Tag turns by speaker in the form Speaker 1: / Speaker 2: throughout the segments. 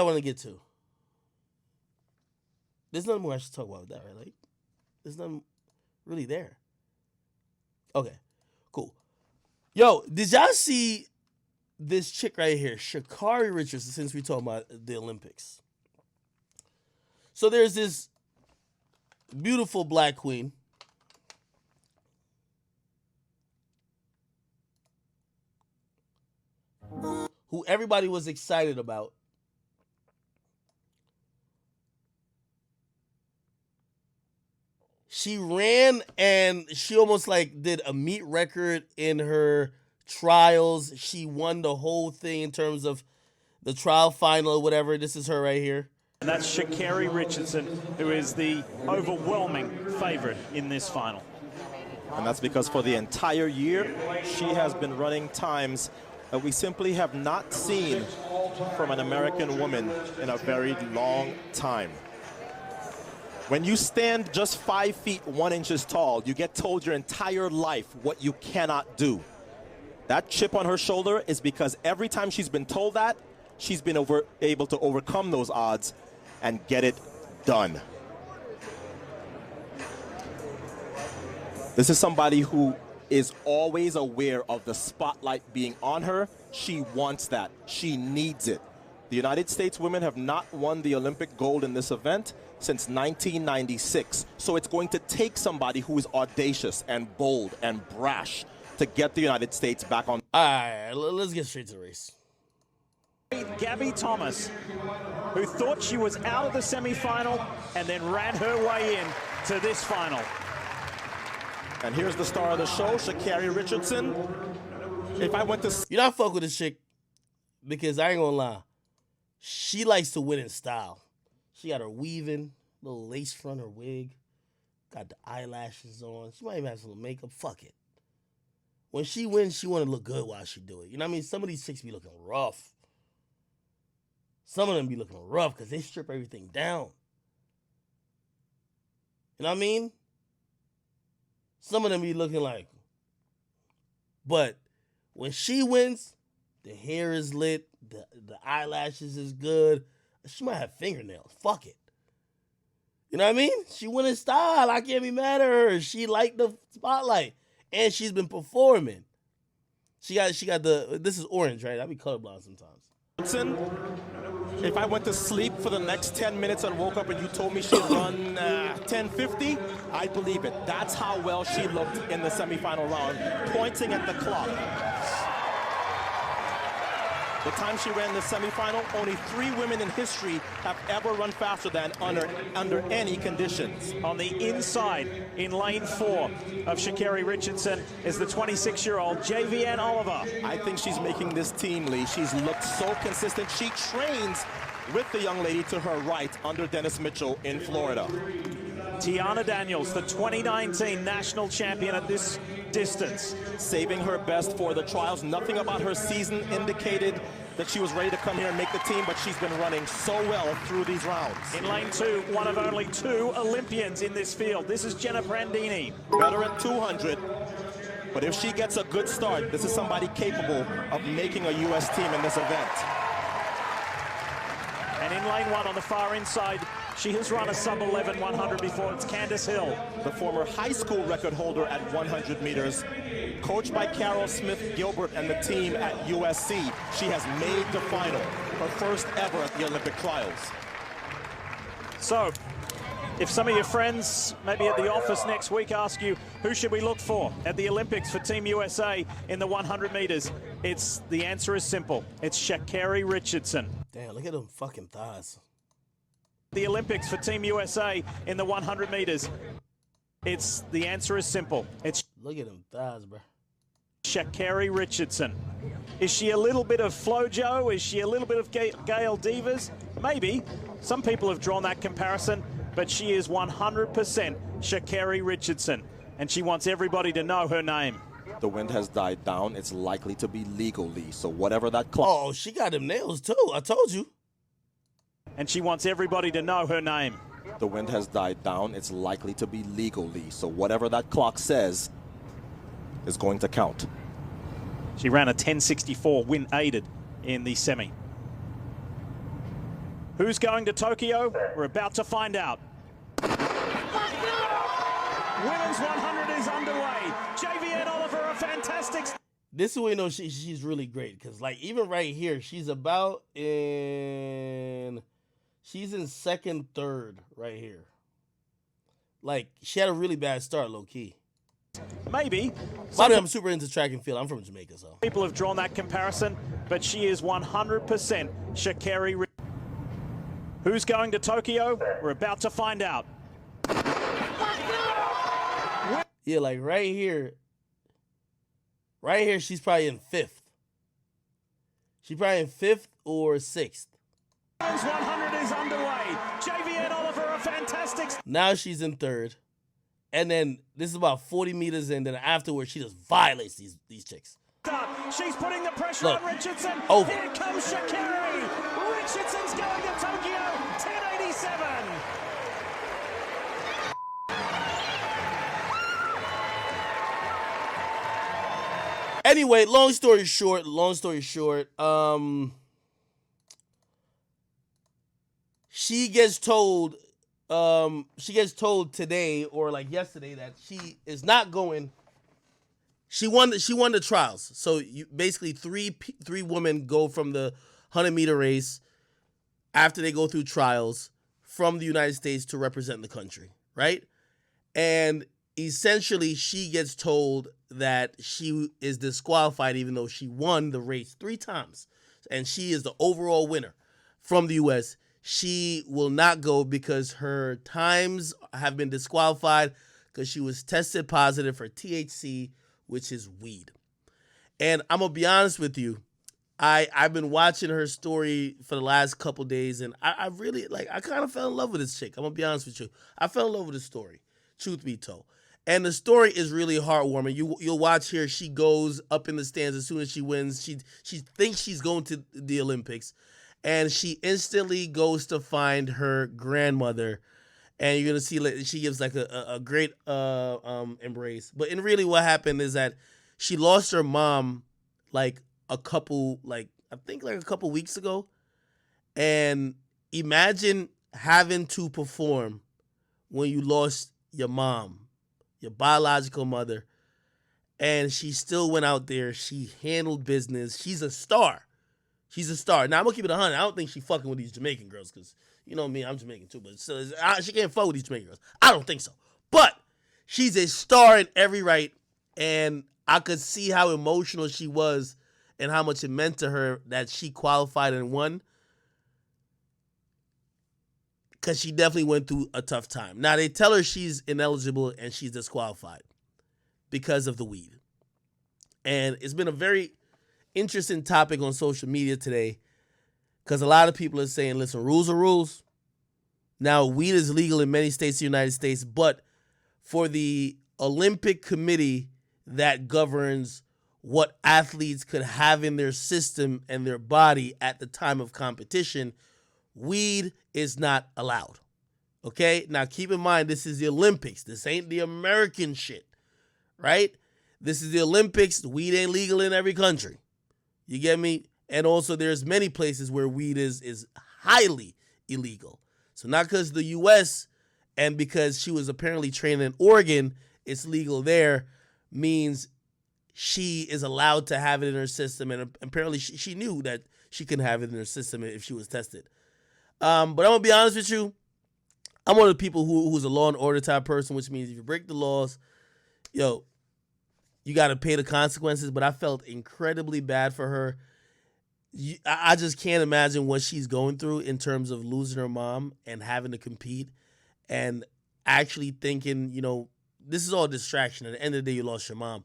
Speaker 1: I want to get to. There's nothing more I should talk about with that, right? Like, there's nothing really there. Okay, cool. Yo, did y'all see this chick right here, Sha'carri Richardson, since we talking about the Olympics? So there's this beautiful black queen who everybody was excited about. She ran and she almost like did a meet record in her trials. She won the whole thing in terms of the trial final or whatever. This is her right here.
Speaker 2: And that's Sha'carri Richardson, who is the overwhelming favorite in this final.
Speaker 3: And that's because for the entire year, she has been running times that we simply have not seen from an American woman in a very long time. When you stand just 5 feet 1 inches tall, you get told your entire life what you cannot do. That chip on her shoulder is because every time she's been told that, she's been able to overcome those odds and get it done. This is somebody who is always aware of the spotlight being on her. She wants that. She needs it. The United States women have not won the Olympic gold in this event since 1996. So it's going to take somebody who is audacious and bold and brash to get the United States back on.
Speaker 1: All right, let's get straight to the race.
Speaker 2: Gabby Thomas, who thought she was out of the semifinal and then ran her way in to this final.
Speaker 3: And here's the star of the show, Sha'carri Richardson. If I went to...
Speaker 1: You know, I fuck with this chick because I ain't gonna lie. She likes to win in style. She got her weaving, little lace front, her wig, got the eyelashes on. She might even have some little makeup. Fuck it. When she wins, she want to look good while she do it. You know what I mean? Some of these chicks be looking rough. Some of them be looking rough because they strip everything down. You know what I mean? Some of them be looking like. But when she wins, the hair is lit, the eyelashes is good. She might have fingernails. Fuck it. You know what I mean? She went in style. I can't be mad at her. She liked the spotlight. And she's been performing. She got this is orange, right? I be colorblind sometimes.
Speaker 3: If I went to sleep for the next 10 minutes and woke up and you told me she'd run 10:50, I'd believe it. That's how well she looked in the semifinal round, pointing at the clock. The time she ran the semifinal, only 3 women in history have ever run faster than under any conditions.
Speaker 2: On the inside, in lane 4 of Sha'carri Richardson, is the 26-year-old JVN Oliver.
Speaker 3: I think she's making this team, Lee. She's looked so consistent. She trains with the young lady to her right under Dennis Mitchell in Florida.
Speaker 2: Tiana Daniels, the 2019 national champion at this distance.
Speaker 3: Saving her best for the trials. Nothing about her season indicated that she was ready to come here and make the team, but she's been running so well through these rounds.
Speaker 2: In lane 2, one of only 2 Olympians in this field. This is Jenna Brandini.
Speaker 3: Better at 200, but if she gets a good start, this is somebody capable of making a U.S. team in this event.
Speaker 2: And in lane 1 on the far inside, she has run a sub-11 100 before. It's Candace Hill.
Speaker 3: The former high school record holder at 100 meters. Coached by Carol Smith-Gilbert and the team at USC, she has made the final, her first ever at the Olympic trials.
Speaker 2: So, if some of your friends, maybe at the office next week, ask you, who should we look for at the Olympics for Team USA in the 100 meters? The answer is simple. It's Sha'carri Richardson.
Speaker 1: Damn, look at them fucking thighs.
Speaker 2: The Olympics for Team USA in the 100 meters. The answer is simple. It's
Speaker 1: look at them thighs, bro.
Speaker 2: Sha'carri Richardson. Is she a little bit of FloJo? Is she a little bit of Gail Divas? Maybe. Some people have drawn that comparison, but she is 100% Sha'carri Richardson, and she wants everybody to know her name.
Speaker 3: The wind has died down. It's likely to be legally, so whatever that clock...
Speaker 1: Oh, she got them nails, too. I told you.
Speaker 2: And she wants everybody to know her name.
Speaker 3: The wind has died down. It's likely to be legally, so whatever that clock says is going to count.
Speaker 2: She ran a 10.64, wind aided in the semi. Who's going to Tokyo? We're about to find out. Women's 100 is underway. JV and Oliver are fantastic.
Speaker 1: This is where you know she's really great, because like even right here, she's in second, third right here. Like she had a really bad start, low key.
Speaker 2: Maybe.
Speaker 1: By the way, I'm super into track and field. I'm from Jamaica, so.
Speaker 2: People have drawn that comparison, but she is 100% Sha'carri. Who's going to Tokyo? We're about to find out.
Speaker 1: Yeah, like right here, she's probably in fifth. She's probably in fifth or sixth.
Speaker 2: 100 is underway. JV and Oliver are fantastic.
Speaker 1: Now she's in third. And then this is about 40 meters in. Then afterwards, she just violates these chicks.
Speaker 2: She's putting the pressure on Richardson.
Speaker 1: Over.
Speaker 2: Here comes Sha'carri. Richardson's going to Tokyo. 1087.
Speaker 1: Anyway, long story short, she gets told today or like yesterday that she is not going. She won the trials. So basically three women go from the 100-meter race after they go through trials from the United States to represent the country, right? And essentially she gets told that she is disqualified even though she won the race 3 times. And she is the overall winner from the U.S. She will not go because her times have been disqualified because she was tested positive for THC, which is weed. And I'm going to be honest with you. I've been watching her story for the last couple days, and I really, I kind of fell in love with this chick. I'm going to be honest with you. I fell in love with the story, truth be told. And the story is really heartwarming. You'll watch here. She goes up in the stands as soon as she wins. She thinks she's going to the Olympics, and she instantly goes to find her grandmother, and you're gonna see she gives like a great embrace. But in really, what happened is that she lost her mom a couple weeks ago, and imagine having to perform when you lost your mom, your biological mother, and she still went out there. She handled business. She's a star. Now, I'm going to keep it 100. I don't think she fucking with these Jamaican girls because, you know me, I'm Jamaican too. But she can't fuck with these Jamaican girls. I don't think so. But she's a star in every right. And I could see how emotional she was and how much it meant to her that she qualified and won. Because she definitely went through a tough time. Now, they tell her she's ineligible and she's disqualified because of the weed. And it's been a very interesting topic on social media today because a lot of people are saying, listen, rules are rules. Now, weed is legal in many states of the United States, but for the Olympic Committee that governs what athletes could have in their system and their body at the time of competition, weed is not allowed. Okay? Now, keep in mind, this is the Olympics. This ain't the American shit, right? This is the Olympics. Weed ain't legal in every country. You get me? And also there's many places where weed is highly illegal. So not because the U.S. and because she was apparently trained in Oregon, it's legal there, means she is allowed to have it in her system. And apparently she knew that she couldn't have it in her system if she was tested. But I'm going to be honest with you. I'm one of the people who's a law and order type person, which means if you break the laws, you got to pay the consequences, but I felt incredibly bad for her. I just can't imagine what she's going through in terms of losing her mom and having to compete and actually thinking, this is all distraction. At the end of the day, you lost your mom.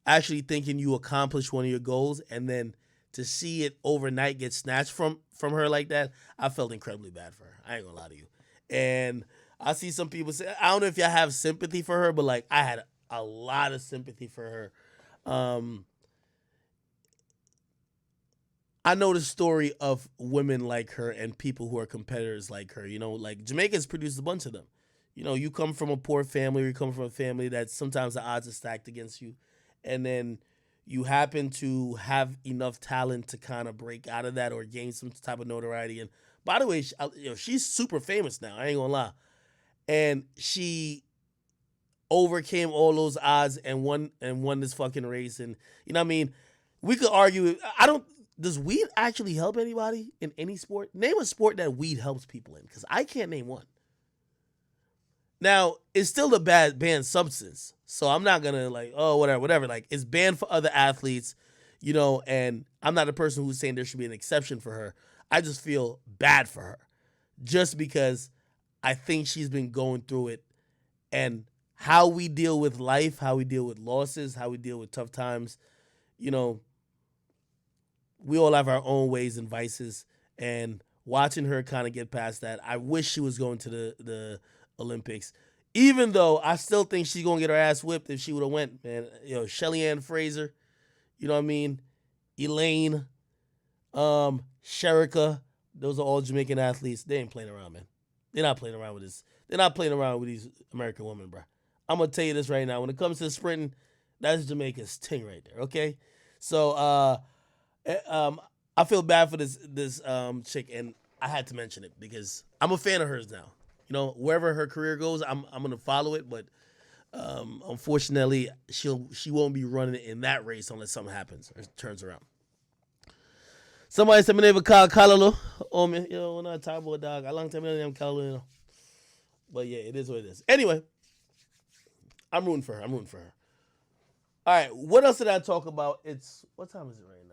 Speaker 1: Actually thinking you accomplished one of your goals and then to see it overnight get snatched from her like that, I felt incredibly bad for her. I ain't going to lie to you. And I see some people say, I don't know if y'all have sympathy for her, but I had a lot of sympathy for her. I know the story of women like her and people who are competitors like her. Jamaica's produced a bunch of them. You come from a poor family, or you come from a family that sometimes the odds are stacked against you, and then you happen to have enough talent to kind of break out of that or gain some type of notoriety. And By the way, she's super famous now. I ain't gonna lie, and she overcame all those odds and won this fucking race. And you know what I mean? We could argue. Does weed actually help anybody in any sport? Name a sport that weed helps people in, because I can't name one. Now, it's still a banned substance, so I'm not gonna like, oh, whatever. Like, it's banned for other athletes, and I'm not a person who's saying there should be an exception for her. I just feel bad for her, just because I think she's been going through it, and how we deal with life, how we deal with losses, how we deal with tough times, we all have our own ways and vices, and watching her kind of get past that, I wish she was going to the Olympics, even though I still think she's going to get her ass whipped if she would have went, man. Shelly Ann Fraser, you know what I mean? Elaine, Sherika, those are all Jamaican athletes. They ain't playing around, man. They're not playing around with this. They're not playing around with these American women, bro. I'm going to tell you this right now. When it comes to sprinting, that's Jamaica's ting right there, okay? So, I feel bad for this chick, and I had to mention it because I'm a fan of hers now. Wherever her career goes, I'm gonna follow it. But unfortunately, she won't be running in that race unless something happens or turns around. Somebody said my name is Kalalo. Oh man, not a boy dog. A long time I name Kalalo. But yeah, it is what it is. Anyway, I'm rooting for her. All right, what else did I talk about? What time is it right now?